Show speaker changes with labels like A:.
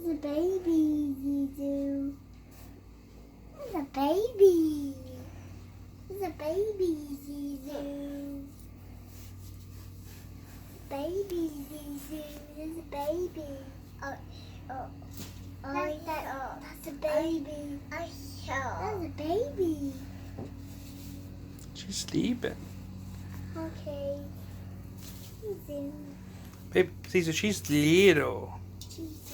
A: There's a baby, Zizu. There's a baby. There's a baby, Zizu. Baby, Zizu. There's a baby. That's a baby. That's a baby.
B: She's sleeping.
A: Okay. He's in.
B: Babe, Caesar, she's little.
A: She's